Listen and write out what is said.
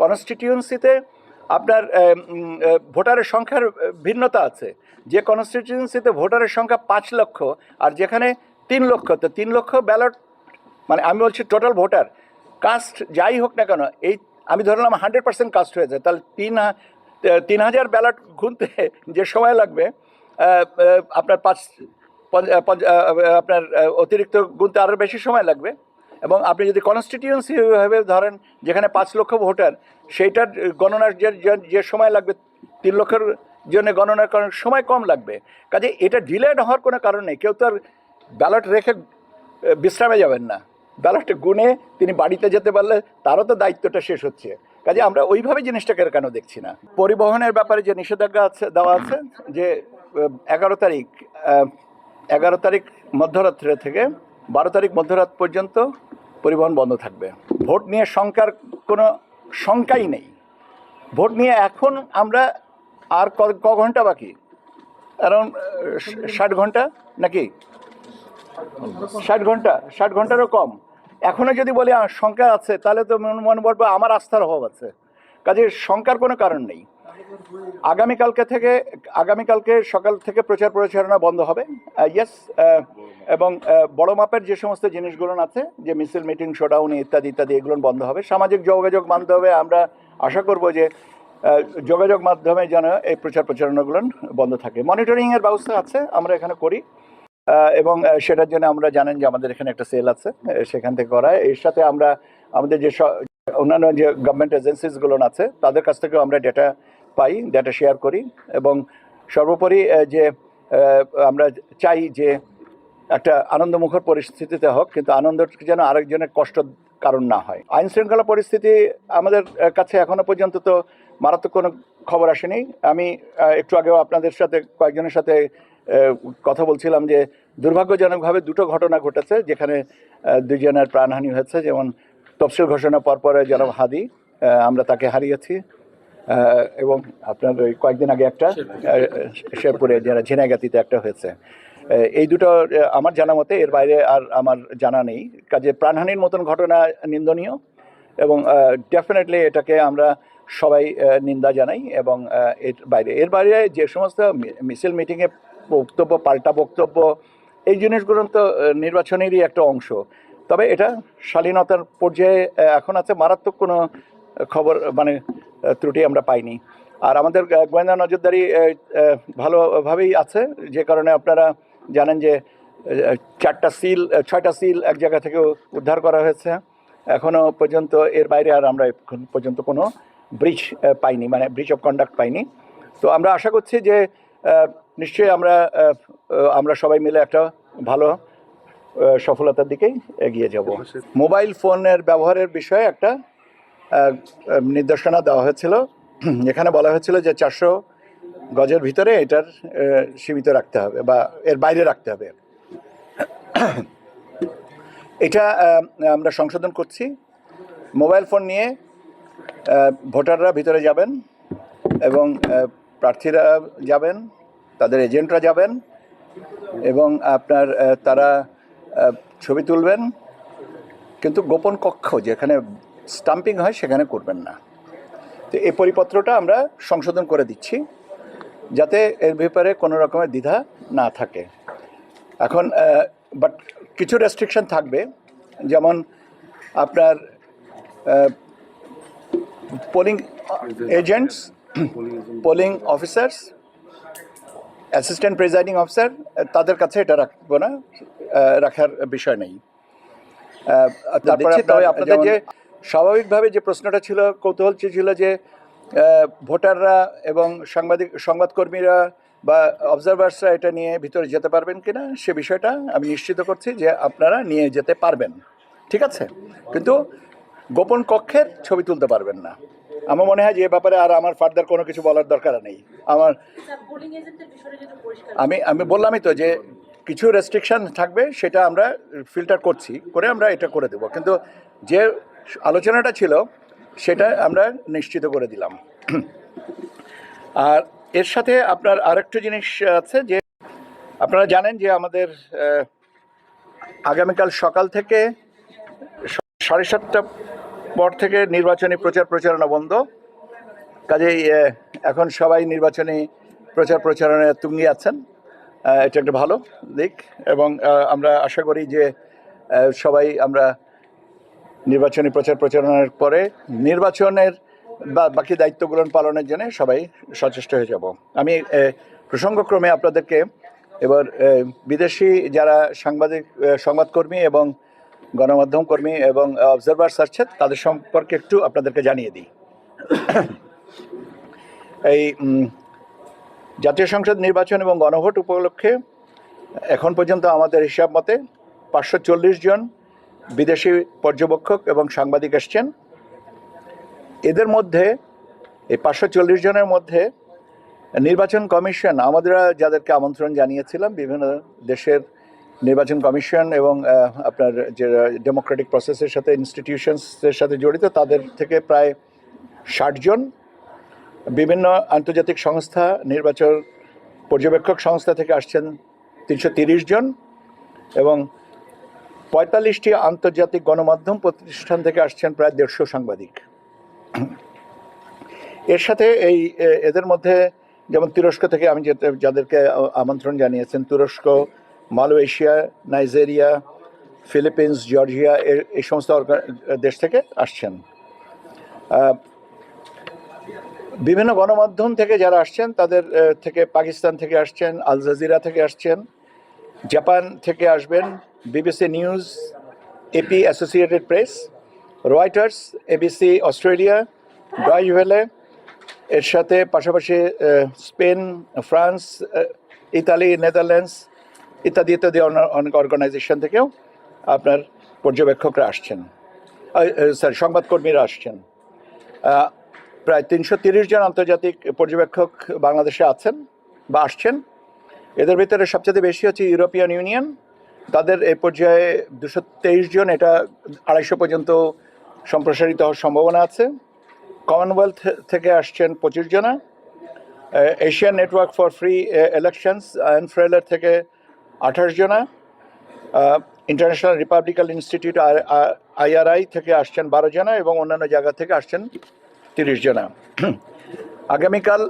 কনস্টিটিউয়েন্সিতে আপনার ভোটারের সংখ্যার ভিন্নতা আছে। যে কনস্টিটিউয়েন্সিতে ভোটারের সংখ্যা 5 লক্ষ আর যেখানে 3 লক্ষ, তো 3 লক্ষ ব্যালট মানে আমি বলছি টোটাল ভোটার কাস্ট যাই হোক না কেন, এই আমি ধরলাম 100% কাস্ট হয়েছে, তাহলে 3,000 ব্যালট গুনতে যে সময় লাগবে আপনার আপনার অতিরিক্ত গুনতে আরও বেশি সময় লাগবে। এবং আপনি যদি কনস্টিটিউয়েন্সিভাবে ধরেন যেখানে 5 লক্ষ ভোটার, সেইটার গণনার যে সময় লাগবে 3 লক্ষের জন্য গণনা করার সময় কম লাগবে। কাজে এটা ডিলেড হওয়ার কোনো কারণ নেই। কেউ তো আর ব্যালট রেখে বিশ্রামে যাবেন না, ব্যালটে গুনে তিনি বাড়িতে যেতে পারলে তারও তো দায়িত্বটা শেষ হচ্ছে। কাজে আমরা ওইভাবে জিনিসটাকে কেন দেখছি না। পরিবহনের ব্যাপারে যে নিষেধাজ্ঞা আছে দেওয়া আছে যে 11 তারিখ মধ্যরাত্রে থেকে 12 তারিখ মধ্যরাত পর্যন্ত পরিবহন বন্ধ থাকবে। ভোট নিয়ে শঙ্কার কোনো শঙ্কাই নেই। ভোট নিয়ে এখন আমরা আর ক ঘন্টা বাকি, অ্যারাউন্ড 60 ঘন্টা নাকি 60 ঘন্টারও কম। এখনও যদি বলি শঙ্কা আছে তাহলে তো মনে বলবো আমার আস্থার অভাব আছে। কাজে শঙ্কার কোনো কারণ নেই। আগামীকালকে সকাল থেকে প্রচারণা বন্ধ হবে, ইয়েস। এবং বড় মাপের যে সমস্ত জিনিসগুলো আছে, যে মিছিল, মিটিং, শোডাউন ইত্যাদি ইত্যাদি, এগুলো বন্ধ হবে। সামাজিক যোগাযোগ মাধ্যমে আমরা আশা করব যে যোগাযোগ মাধ্যমে যেন এই প্রচারণাগুলো বন্ধ থাকে। মনিটরিংয়ের ব্যবস্থা আছে, আমরা এখানে করি, এবং সেটার জন্য আমরা জানেন যে আমাদের এখানে একটা সেল আছে, সেখান থেকে করা। এর সাথে আমরা আমাদের যে অন্যান্য যে গভর্নমেন্ট এজেন্সিসগুলো আছে তাদের কাছ থেকেও আমরা ডেটা শেয়ার করি। এবং সর্বোপরি যে আমরা চাই যে একটা আনন্দমুখর পরিস্থিতিতে হোক, কিন্তু আনন্দের যেন আরেকজনের কষ্ট কারণ না হয়। আইন শৃঙ্খলা পরিস্থিতি আমাদের কাছে এখনো পর্যন্ত তো মারাত্মক কোনো খবর আসেনি। আমি একটু আগেও আপনাদের সাথে কয়েকজনের সাথে কথা বলছিলাম যে দুর্ভাগ্যজনকভাবে 2টো ঘটনা ঘটেছে যেখানে 2 জনের প্রাণহানি হয়েছে। যেমন তফসিল ঘোষণা পরপরে জনাব হাদি, আমরা তাকে হারিয়েছি, এবং আপনার ওই কয়েকদিন আগে একটা শেরপুরে যারা ঝিনাইগাতিতে একটা হয়েছে। এই দুটো আমার জানা মতে, এর বাইরে আর আমার জানা নেই। কাজে প্রাণহানির মতন ঘটনা নিন্দনীয়, এবং ডেফিনেটলি এটাকে আমরা সবাই নিন্দা জানাই। এবং এর বাইরে যে সমস্ত মিছিল, মিটিংয়ে বক্তব্য, পাল্টা বক্তব্য, এই জিনিসগুলো তো নির্বাচনেরই একটা অংশ। তবে এটা শালীনতার পর্যায়ে এখন আছে, মারাত্মক কোনো খবর মানে ত্রুটি আমরা পাইনি। আর আমাদের গোয়েন্দা নজরদারি ভালোভাবেই আছে, যে কারণে আপনারা জানেন যে 6টা সিল এক জায়গা থেকে উদ্ধার করা হয়েছে এখনও পর্যন্ত। এর বাইরে আর আমরা এখন পর্যন্ত কোনো ব্রিচ পাইনি, মানে ব্রিচ অফ কন্ডাক্ট পাইনি। তো আমরা আশা করছি যে নিশ্চয়ই আমরা সবাই মিলে একটা ভালো সফলতার দিকেই এগিয়ে যাব। মোবাইল ফোনের ব্যবহারের বিষয়ে একটা নির্দেশনা দেওয়া হয়েছিল, এখানে বলা হয়েছিল যে 400 গজের ভিতরে এটার সীমিত রাখতে হবে বা এর বাইরে রাখতে হবে। এটা আমরা সংশোধন করছি। মোবাইল ফোন নিয়ে ভোটাররা ভিতরে যাবেন এবং প্রার্থীরা যাবেন, তাদের এজেন্টরা যাবেন, এবং আপনার তারা ছবি তুলবেন, কিন্তু গোপন কক্ষ যেখানে স্টাম্পিং হয় সেখানে করবেন না। তো এই পরিপত্রটা আমরা সংশোধন করে দিচ্ছি যাতে এর ব্যাপারে কোনো রকমের দ্বিধা না থাকে। এখন বাট কিছু রেস্ট্রিকশন থাকবে, যেমন আপনার polling agents, polling officers, assistant presiding officer, তাদের কাছে এটা রাখবো না, রাখার বিষয় নেই। তারপরে আপনাদের যে স্বাভাবিকভাবে যে প্রশ্নটা ছিল, কৌতূহল ছিল যে ভোটাররা এবং সংবাদকর্মীরা বা অবজারভার্সরা এটা নিয়ে ভিতরে যেতে পারবেন কিনা, সে বিষয়টা আমি নিশ্চিত করছি যে আপনারা নিয়ে যেতে পারবেন, ঠিক আছে, কিন্তু গোপন কক্ষের ছবি তুলতে পারবেন না। আমার মনে হয় যে এ ব্যাপারে আর আমার ফার্দার কোনো কিছু বলার দরকার নেই। আমি বললামই তো যে কিছু রেস্ট্রিকশন থাকবে, সেটা আমরা ফিল্টার করে আমরা এটা করে দেব, কিন্তু যে আলোচনাটা ছিল সেটা আমরা নিশ্চিত করে দিলাম। আর এর সাথে আপনার আরেকটা জিনিস আছে যে আপনারা জানেন যে আমাদের আগামীকাল সকাল থেকে 7:30 পর থেকে নির্বাচনী প্রচার প্রচারণা বন্ধ, কাজেই এখন সবাই নির্বাচনী প্রচার প্রচারণায় তুঙ্গে আছেন। এটা একটা ভালো দিক এবং আমরা আশা করি যে সবাই আমরা নির্বাচনী প্রচার প্রচারণার পরে নির্বাচনের বাকি দায়িত্বগুলো পালনের জন্য সবাই সচেষ্ট হয়ে যাব। আমি প্রসঙ্গক্রমে আপনাদেরকে এবার বিদেশি যারা সংবাদকর্মী এবং গণমাধ্যম কর্মী এবং অবজারভার্স আসছেন তাদের সম্পর্কে একটু আপনাদেরকে জানিয়ে দিই। এই জাতীয় সংসদ নির্বাচন এবং গণভোট উপলক্ষে এখন পর্যন্ত আমাদের হিসাব মতে 540 জন বিদেশি পর্যবেক্ষক এবং সাংবাদিক এসছেন। এদের মধ্যে এই 540 জনের মধ্যে নির্বাচন কমিশন আমাদের যাদেরকে আমন্ত্রণ জানিয়েছিলাম, বিভিন্ন দেশের নির্বাচন কমিশন এবং আপনার যে ডেমোক্রেটিক প্রসেসের সাথে ইনস্টিটিউশনসের সাথে জড়িত তাদের থেকে প্রায় 60 জন, বিভিন্ন আন্তর্জাতিক সংস্থা নির্বাচন পর্যবেক্ষক সংস্থা থেকে আসছেন 330 জন এবং 45টি আন্তর্জাতিক গণমাধ্যম প্রতিষ্ঠান থেকে আসছেন প্রায় 150 সাংবাদিক। এর সাথে এদের মধ্যে যেমন তুরস্ক থেকে আমি যাদেরকে আমন্ত্রণ জানিয়েছেন, তুরস্ক, মালয়েশিয়া, নাইজেরিয়া, ফিলিপিন্স, জর্জিয়া এই সমস্ত দেশ থেকে আসছেন। বিভিন্ন গণমাধ্যম থেকে যারা আসছেন তাদের থেকে পাকিস্তান থেকে আসছেন, আল জাজিরা থেকে আসছেন, জাপান থেকে আসবেন, BBC news, AP Associated Press, Reuters, ABC Australia, Deutsche Welle, এর সাথে পাশাপাশি স্পেন, ফ্রান্স, ইতালি, নেদারল্যান্ডস ইত্যাদি ইত্যাদি অনেক অর্গানাইজেশন থেকেও আপনার পর্যবেক্ষকরা আসছেন, সংবাদকর্মীরা আসছেন। প্রায় 330 জন আন্তর্জাতিক পর্যবেক্ষক বাংলাদেশে আছেন বা আসছেন। এদের ভিতরে সবচেয়ে বেশি হচ্ছে ইউরোপিয়ান ইউনিয়ন, তাদের এই পর্যায়ে 223 জন, এটা 250 পর্যন্ত সম্প্রসারিত হওয়ার সম্ভাবনা আছে। কমনওয়েলথ থেকে আসছেন 25 জনা, Asian network for free elections INFL থেকে 28 জনা, ইন্টারন্যাশনাল রিপাবলিকান ইনস্টিটিউট IRI থেকে আসছেন 12 জনা এবং অন্যান্য জায়গা থেকে আসছেন 30 জনা। আগামীকাল